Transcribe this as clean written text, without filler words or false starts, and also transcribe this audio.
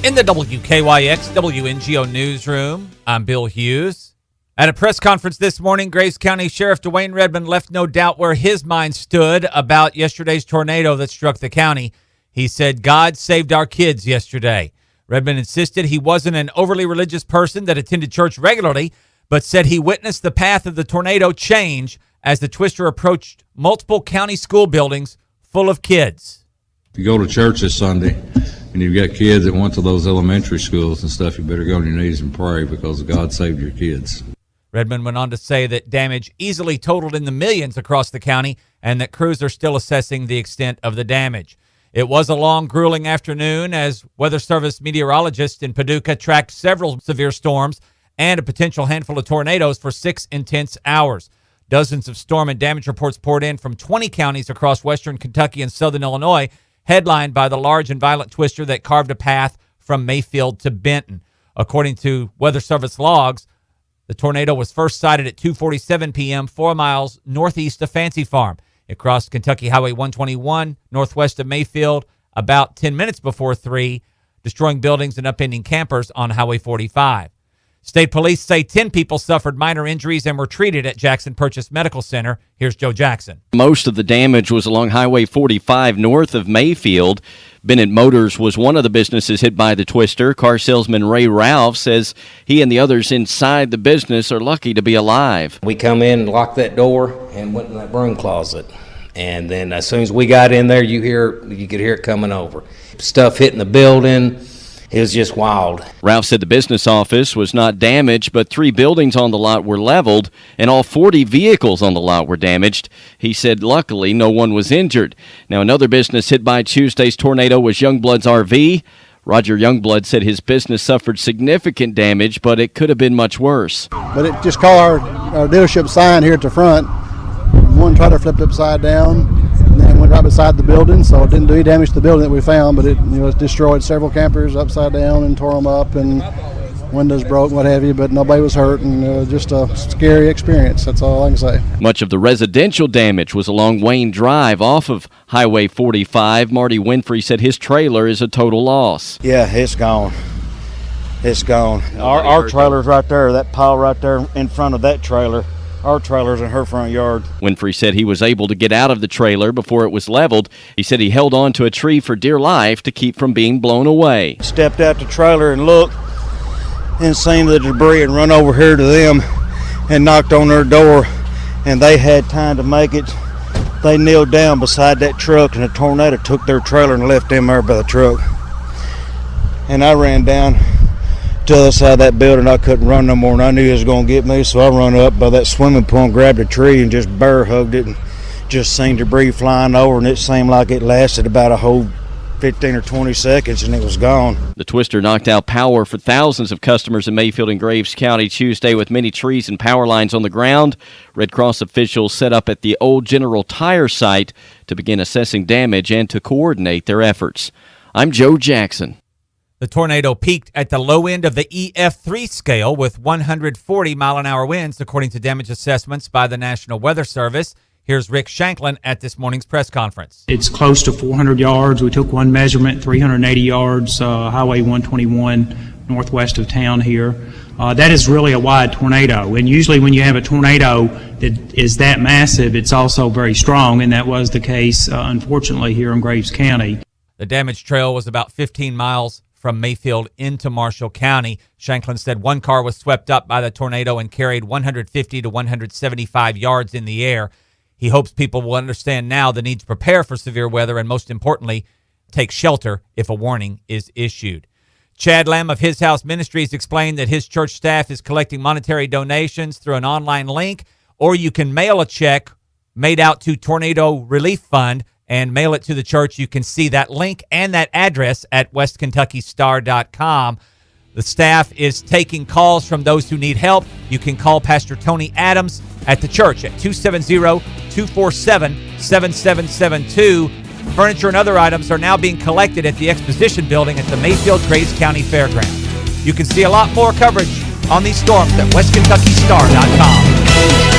In the WKYX WNGO newsroom, I'm Bill Hughes. At a press conference this morning, Graves County Sheriff Dwayne Redmond left no doubt where his mind stood about yesterday's tornado that struck the county. He said, "God saved our kids yesterday." Redmond insisted he wasn't an overly religious person that attended church regularly, but said he witnessed the path of the tornado change as the twister approached multiple county school buildings full of kids. If you go to church this Sunday and you've got kids that went to those elementary schools and stuff, you better go on your knees and pray because God saved your kids. Redmond went on to say that damage easily totaled in the millions across the county and that crews are still assessing the extent of the damage. It was a long, grueling afternoon as Weather Service meteorologists in Paducah tracked several severe storms and a potential handful of tornadoes for 6 intense hours. Dozens of storm and damage reports poured in from 20 counties across western Kentucky and southern Illinois, headlined by the large and violent twister that carved a path from Mayfield to Benton. According to Weather Service logs, the tornado was first sighted at 2:47 p.m., 4 miles northeast of Fancy Farm. It crossed Kentucky Highway 121 northwest of Mayfield about 10 minutes before 3, destroying buildings and upending campers on Highway 45. State police say 10 people suffered minor injuries and were treated at Jackson Purchase Medical Center. Here's Joe Jackson. Most of the damage was along Highway 45 north of Mayfield. Bennett Motors was one of the businesses hit by the twister. Car salesman Ray Ralph says he and the others inside the business are lucky to be alive. We come in, locked that door, and went in that broom closet. And then as soon as we got in there, you could hear it coming over. Stuff hitting the building. It was just wild. Ralph said the business office was not damaged, but 3 buildings on the lot were leveled, and all 40 vehicles on the lot were damaged. He said luckily no one was injured. Now, another business hit by Tuesday's tornado was Youngblood's RV. Roger Youngblood said his business suffered significant damage, but it could have been much worse. But it just caught our dealership sign here at the front. One trailer flipped upside down and then went right beside the building, so it didn't do any damage to the building that we found, but it destroyed several campers upside down and tore them up, and windows broke and what have you, but nobody was hurt, and just a scary experience. That's all I can say. Much of the residential damage was along Wayne Drive off of Highway 45. Marty Winfrey said his trailer is a total loss. Yeah, it's gone. It's gone. Our trailer's right there, that pile right there in front of that trailer. Our trailer's in her front yard. Winfrey said he was able to get out of the trailer before it was leveled. He said he held on to a tree for dear life to keep from being blown away. Stepped out the trailer and looked and seen the debris and run over here to them and knocked on their door, and they had time to make it. They kneeled down beside that truck, and the tornado took their trailer and left them there by the truck. And I ran down to the other side of that building. I couldn't run no more, and I knew it was going to get me, so I run up by that swimming pool and grabbed a tree and just bear hugged it, and just seen debris flying over, and it seemed like it lasted about a whole 15 or 20 seconds, and it was gone. The twister knocked out power for thousands of customers in Mayfield and Graves County Tuesday with many trees and power lines on the ground. Red Cross officials set up at the old General Tire site to begin assessing damage and to coordinate their efforts. I'm Joe Jackson. The tornado peaked at the low end of the EF3 scale with 140-mile-an-hour winds, according to damage assessments by the National Weather Service. Here's Rick Shanklin at this morning's press conference. It's close to 400 yards. We took one measurement, 380 yards, Highway 121 northwest of town here. That is really a wide tornado, and usually when you have a tornado that is that massive, it's also very strong, and that was the case, unfortunately, here in Graves County. The damage trail was about 15 miles from Mayfield into Marshall County. Shanklin said one car was swept up by the tornado and carried 150 to 175 yards in the air. He hopes people will understand now the need to prepare for severe weather and, most importantly, take shelter if a warning is issued. Chad Lamb of His House Ministries explained that his church staff is collecting monetary donations through an online link, or you can mail a check made out to Tornado Relief Fund and mail it to the church. You can see that link and that address at westkentuckystar.com. The staff is taking calls from those who need help. You can call Pastor Tony Adams at the church at 270-247-7772. Furniture and other items are now being collected at the Exposition Building at the Mayfield Graves County Fairgrounds. You can see a lot more coverage on these storms at westkentuckystar.com.